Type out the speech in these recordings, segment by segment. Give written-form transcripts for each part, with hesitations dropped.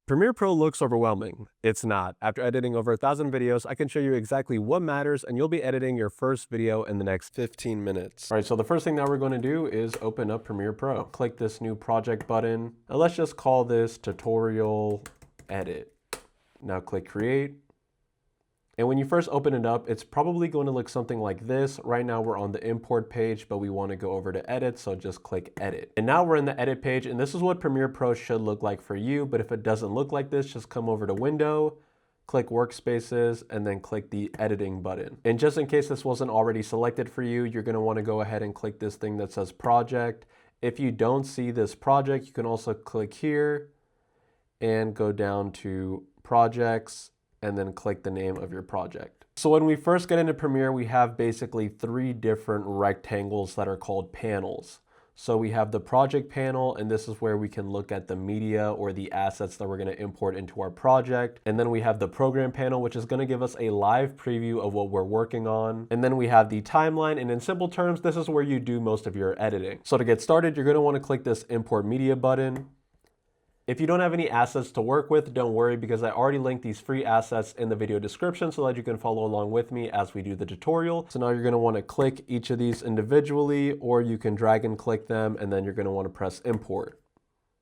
Premiere Pro looks overwhelming. It's not. After editing over 1,000 videos, I can show you exactly what matters, and you'll be editing your first video in the next 15 minutes. All right, so the first thing that we're going to do is open up Premiere Pro. Click this new project button, and let's just call this tutorial edit. Now click create. And when you first open it up, it's probably going to look something like this. Right now we're on the import page, but we want to go over to edit, so just click edit. And now we're in the edit page, and this is what Premiere Pro should look like for you. But if it doesn't look like this, just come over to Window, click Workspaces, and then click the editing button. And just in case this wasn't already selected for you, you're going to want to go ahead and click this thing that says project. If you don't see this project, you can also click here and go down to projects, and then click the name of your project. So when we first get into Premiere, we have basically 3 different rectangles that are called panels. So we have the project panel, and this is where we can look at the media or the assets that we're going to import into our project. And then we have the program panel, which is going to give us a live preview of what we're working on. And then we have the timeline, and in simple terms, this is where you do most of your editing. So to get started, you're going to want to click this import media button. If you don't have any assets to work with, don't worry, because I already linked these free assets in the video description so that you can follow along with me as we do the tutorial. So now you're going to want to click each of these individually, or you can drag and click them, and then you're going to want to press import.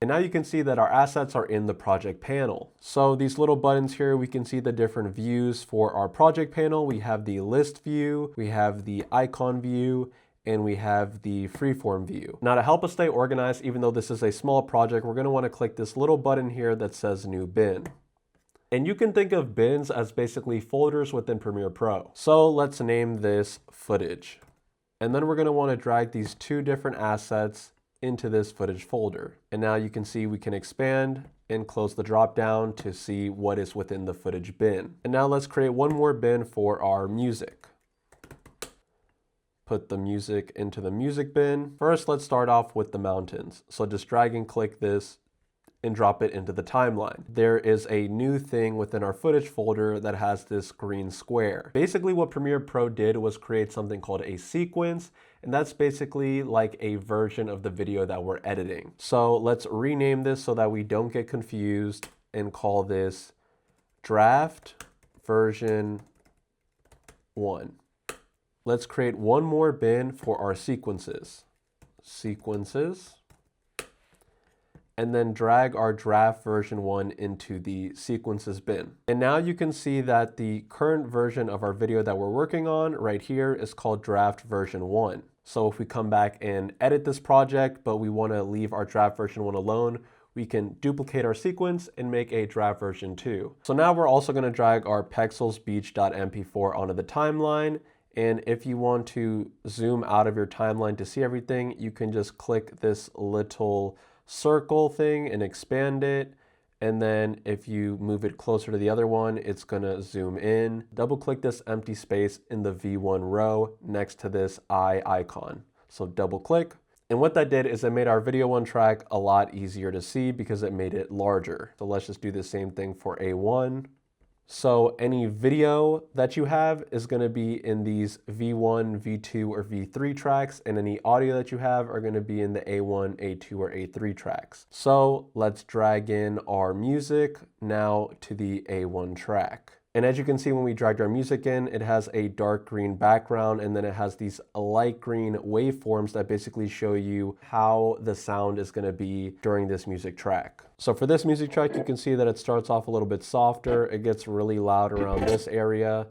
And now you can see that our assets are in the project panel. So these little buttons here, we can see the different views for our project panel. We have the list view, we have the icon view, and we have the freeform view. Now to help us stay organized, even though this is a small project, we're going to want to click this little button here that says new bin. And you can think of bins as basically folders within Premiere Pro. So let's name this footage. And then we're going to want to drag these 2 different assets into this footage folder. And now you can see we can expand and close the drop down to see what is within the footage bin. And now let's create one more bin for our music. Put the music into the music bin. First, let's start off with the mountains. So just drag and click this and drop it into the timeline. There is a new thing within our footage folder that has this green square. Basically what Premiere Pro did was create something called a sequence, and that's basically like a version of the video that we're editing. So let's rename this so that we don't get confused and call this draft version 1. Let's create one more bin for our sequences. Sequences. And then drag our draft version 1 into the sequences bin. And now you can see that the current version of our video that we're working on right here is called draft version 1. So if we come back and edit this project, but we want to leave our draft version 1 alone, we can duplicate our sequence and make a draft version 2. So now we're also going to drag our pexelsbeach.mp4 onto the timeline. And if you want to zoom out of your timeline to see everything, you can just click this little circle thing and expand it. And then if you move it closer to the other one, it's gonna zoom in. Double click this empty space in the V1 row next to this eye icon. So double click. And what that did is it made our video 1 track a lot easier to see because it made it larger. So let's just do the same thing for A1. So any video that you have is going to be in these V1, V2, or V3 tracks, and any audio that you have are going to be in the A1, A2, or A3 tracks. So let's drag in our music now to the A1 track. And as you can see, when we dragged our music in, it has a dark green background, and then it has these light green waveforms that basically show you how the sound is going to be during this music track. So for this music track, you can see that it starts off a little bit softer. It gets really loud around this area.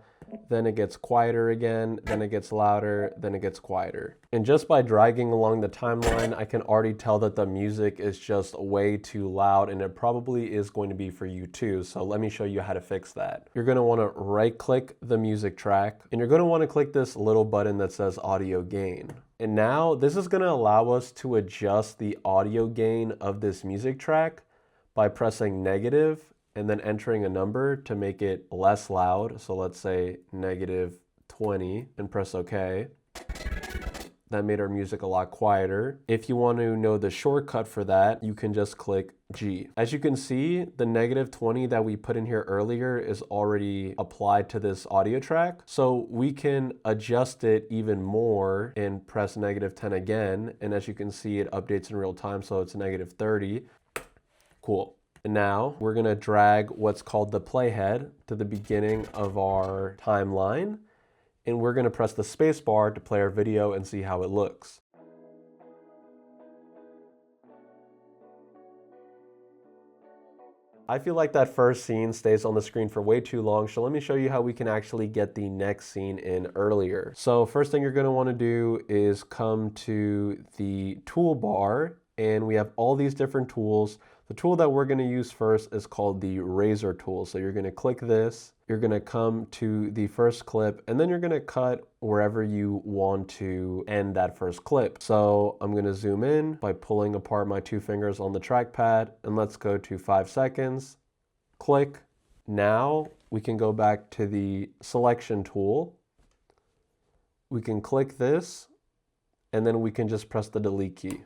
Then it gets quieter again, then it gets louder, then it gets quieter. And just by dragging along the timeline, I can already tell that the music is just way too loud, and it probably is going to be for you too. So let me show you how to fix that. You're going to want to right click the music track, and you're going to want to click this little button that says audio gain. And now this is going to allow us to adjust the audio gain of this music track by pressing negative and then entering a number to make it less loud. So let's say -20 and press OK. That made our music a lot quieter. If you want to know the shortcut for that, you can just click G. As you can see, the -20 that we put in here earlier is already applied to this audio track. So we can adjust it even more and press -10 again. And as you can see, it updates in real time. So it's -30. Cool. And now we're gonna drag what's called the playhead to the beginning of our timeline, and we're gonna press the space bar to play our video and see how it looks. I feel like that first scene stays on the screen for way too long, so let me show you how we can actually get the next scene in earlier. So first thing you're going to want to do is come to the toolbar, and we have all these different tools. The tool that we're going to use first is called the razor tool. So you're going to click this, you're going to come to the first clip, and then you're going to cut wherever you want to end that first clip. So I'm going to zoom in by pulling apart my two fingers on the trackpad, and let's go to 5 seconds. Click. Now we can go back to the selection tool. We can click this, and then we can just press the delete key.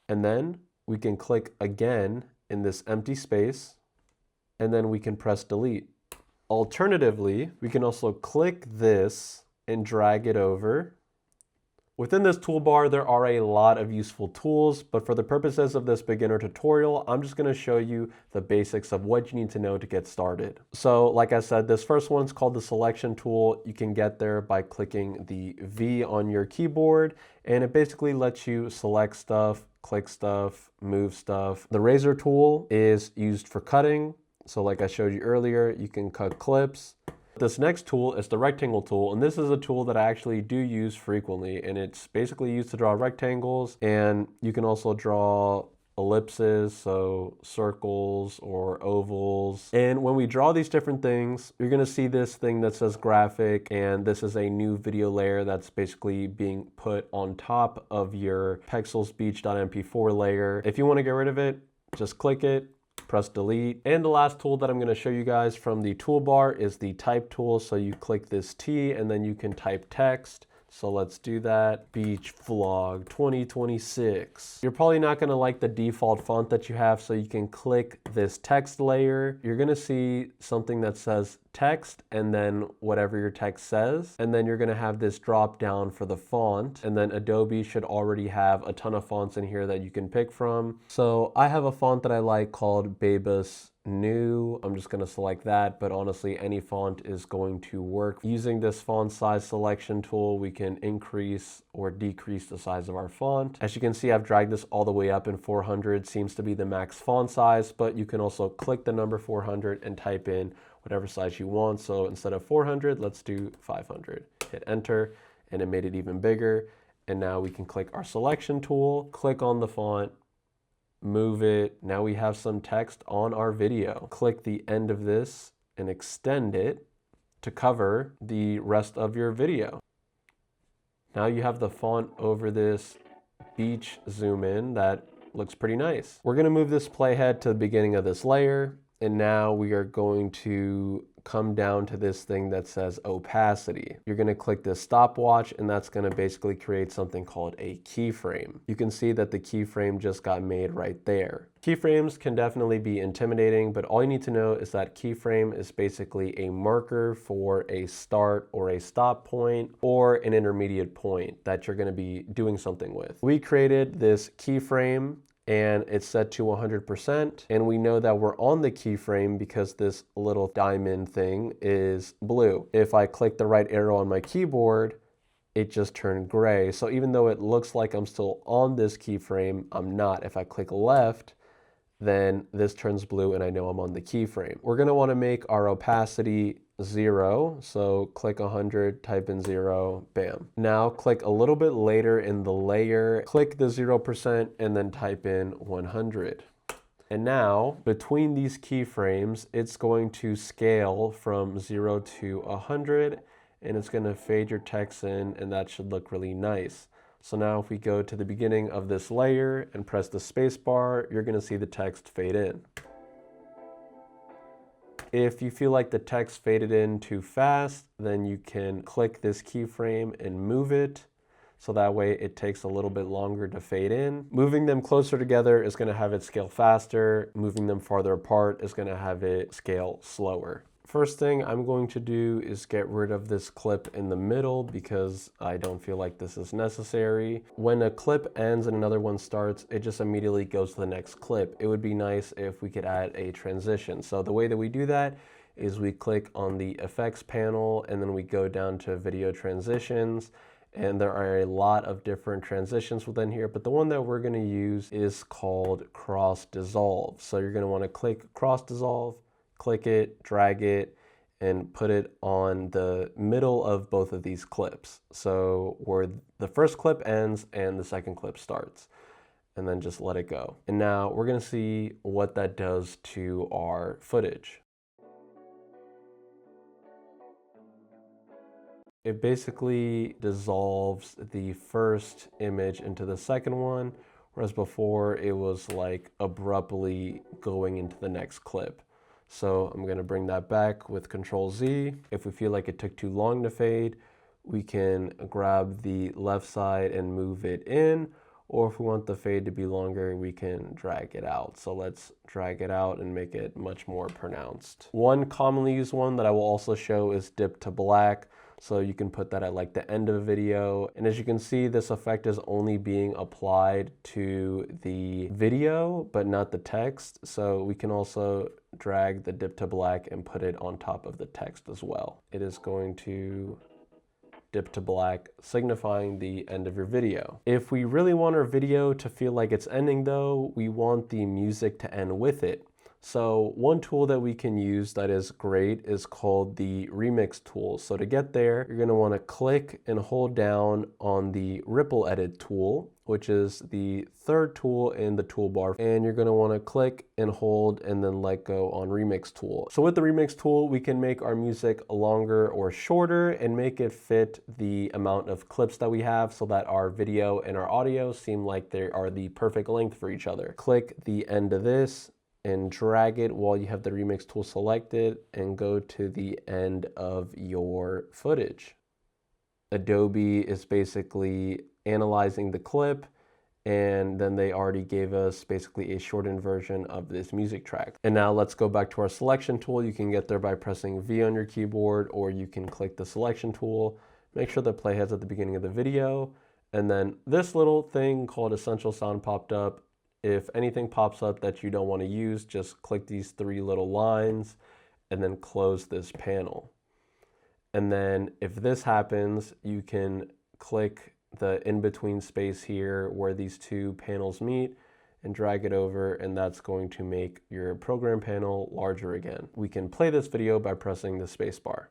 And then we can click again in this empty space, and then we can press delete. Alternatively, we can also click this and drag it over. Within this toolbar, there are a lot of useful tools, but for the purposes of this beginner tutorial, I'm just going to show you the basics of what you need to know to get started. So like I said, this first one's called the selection tool. You can get there by clicking the V on your keyboard, and it basically lets you select stuff, click stuff, move stuff. The razor tool is used for cutting. So like I showed you earlier, you can cut clips. This next tool is the rectangle tool, and this is a tool that I actually do use frequently, and it's basically used to draw rectangles, and you can also draw ellipses, so circles or ovals. And when we draw these different things, you're going to see this thing that says graphic, and this is a new video layer that's basically being put on top of your pexelsbeach.mp4 layer. If you want to get rid of it, just click it, press delete. And the last tool that I'm going to show you guys from the toolbar is the type tool. So you click this T and then you can type text. So let's do that. Beach Vlog 2026. You're probably not going to like the default font that you have, so you can click this text layer. You're going to see something that says text and then whatever your text says. And then you're going to have this drop down for the font. And then Adobe should already have a ton of fonts in here that you can pick from. So I have a font that I like called Babus New. I'm just going to select that, but honestly any font is going to work. Using this font size selection tool, we can increase or decrease the size of our font. As you can see, I've dragged this all the way up, and 400 seems to be the max font size, but you can also click the number 400 and type in whatever size you want. So instead of 400, let's do 500. Hit enter, and it made it even bigger. And now we can click our selection tool, click on the font, move it. Now we have some text on our video. Click the end of this and extend it to cover the rest of your video. Now you have the font over this beach zoom in that looks pretty nice. We're going to move this playhead to the beginning of this layer, and now we are going to come down to this thing that says opacity. You're going to click this stopwatch, and that's going to basically create something called a keyframe. You can see that the keyframe just got made right there. Keyframes can definitely be intimidating, but all you need to know is that keyframe is basically a marker for a start or a stop point or an intermediate point that you're going to be doing something with. We created this keyframe, and it's set to 100%, and we know that we're on the keyframe because this little diamond thing is blue. If I click the right arrow on my keyboard, it just turned gray. So even though it looks like I'm still on this keyframe, I'm not. If I click left, then this turns blue and I know I'm on the keyframe. We're going to want to make our opacity 0. So click 100, type in 0, bam. Now click a little bit later in the layer, click the 0% and then type in 100. And now between these keyframes, it's going to scale from 0 to 100, and it's going to fade your text in, and that should look really nice. So now if we go to the beginning of this layer and press the space bar, you're going to see the text fade in. If you feel like the text faded in too fast, then you can click this keyframe and move it, so that way it takes a little bit longer to fade in. Moving them closer together is going to have it scale faster. Moving them farther apart is going to have it scale slower. First thing I'm going to do is get rid of this clip in the middle because I don't feel like this is necessary. When a clip ends and another one starts, it just immediately goes to the next clip. It would be nice if we could add a transition. So the way that we do that is we click on the effects panel and then we go down to video transitions. And there are a lot of different transitions within here, but the one that we're going to use is called CROSS-DISOLVE. So you're going to want to click CROSS-DISOLVE, click it, drag it, and put it on the middle of both of these clips. So where the first clip ends and the second clip starts. And then just let it go. And now we're going to see what that does to our footage. It basically dissolves the first image into the second one, whereas before it was like abruptly going into the next clip. So I'm going to bring that back with Control Z. If we feel like it took too long to fade, we can grab the left side and move it in, or if we want the fade to be longer, we can drag it out. So let's drag it out and make it much more pronounced. One commonly used one that I will also show is dip to black. So you can put that at like the end of a video. And as you can see, this effect is only being applied to the video, but not the text. So we can also drag the dip to black and put it on top of the text as well. It is going to dip to black, signifying the end of your video. If we really want our video to feel like it's ending though, we want the music to end with it. So one tool that we can use that is great is called the remix tool. So to get there, you're gonna wanna click and hold down on the ripple edit tool, which is the third tool in the toolbar. And you're gonna wanna click and hold and then let go on remix tool. So with the remix tool, we can make our music longer or shorter and make it fit the amount of clips that we have so that our video and our audio seem like they are the perfect length for each other. Click the end of this and drag it while you have the remix tool selected and go to the end of your footage. Adobe is basically analyzing the clip, and then they already gave us basically a shortened version of this music track. And now let's go back to our selection tool. You can get there by pressing V on your keyboard, or you can click the selection tool. Make sure the playhead's at the beginning of the video. And then this little thing called Essential Sound popped up. If anything pops up that you don't want to use, just click these three little lines and then close this panel. And then if this happens, you can click the in-between space here where these two panels meet and drag it over, and that's going to make your program panel larger again. We can play this video by pressing the space bar.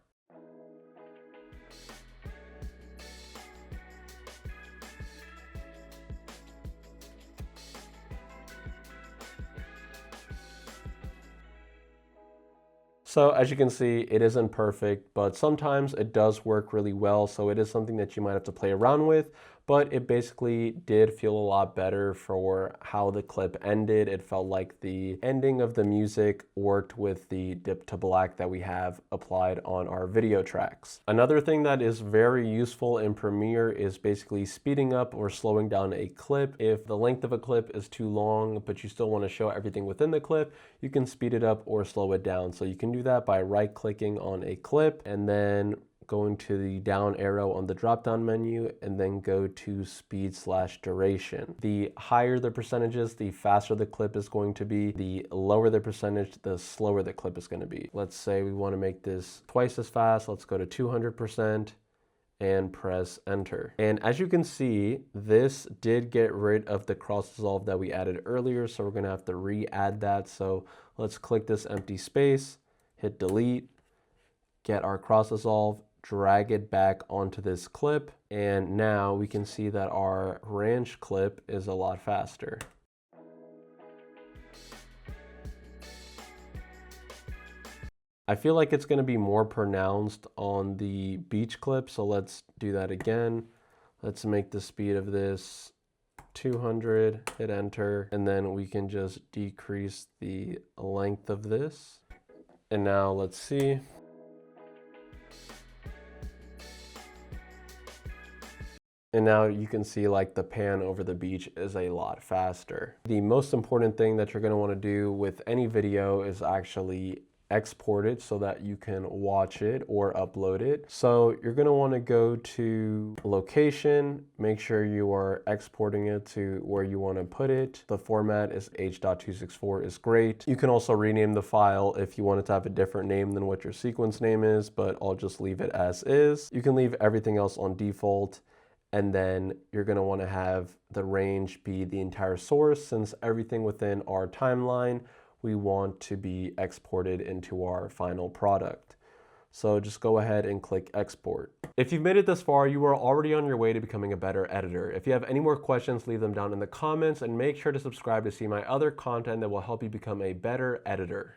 So as you can see, it isn't perfect, but sometimes it does work really well. So it is something that you might have to play around with, but it basically did feel a lot better for how the clip ended. It felt like the ending of the music worked with the dip to black that we have applied on our video tracks. Another thing that is very useful in Premiere is basically speeding up or slowing down a clip. If the length of a clip is too long, but you still want to show everything within the clip, you can speed it up or slow it down. So you can do that by right-clicking on a clip and then going to the down arrow on the drop-down menu and then go to speed/duration. The higher the percentages, the faster the clip is going to be. The lower the percentage, the slower the clip is going to be. Let's say we want to make this twice as fast. Let's go to 200% and press enter. And as you can see, this did get rid of the cross-dissolve that we added earlier, so we're going to have to re-add that. So let's click this empty space, hit delete, get our cross-dissolve, drag it back onto this clip, and now we can see that our ranch clip is a lot faster. I feel like it's going to be more pronounced on the beach clip, so let's do that again. Let's make the speed of this 200, hit enter, and then we can just decrease the length of this. And now let's see. And now you can see like the pan over the beach is a lot faster. The most important thing that you're going to want to do with any video is actually export it so that you can watch it or upload it. So you're going to want to go to location, make sure you are exporting it to where you want to put it. The format is H.264 is great. You can also rename the file if you want it to have a different name than what your sequence name is, but I'll just leave it as is. You can leave everything else on default, and then you're going to want to have the range be the entire source, since everything within our timeline we want to be exported into our final product. So just go ahead and click export. If you've made it this far, you are already on your way to becoming a better editor. If you have any more questions, leave them down in the comments, and make sure to subscribe to see my other content that will help you become a better editor.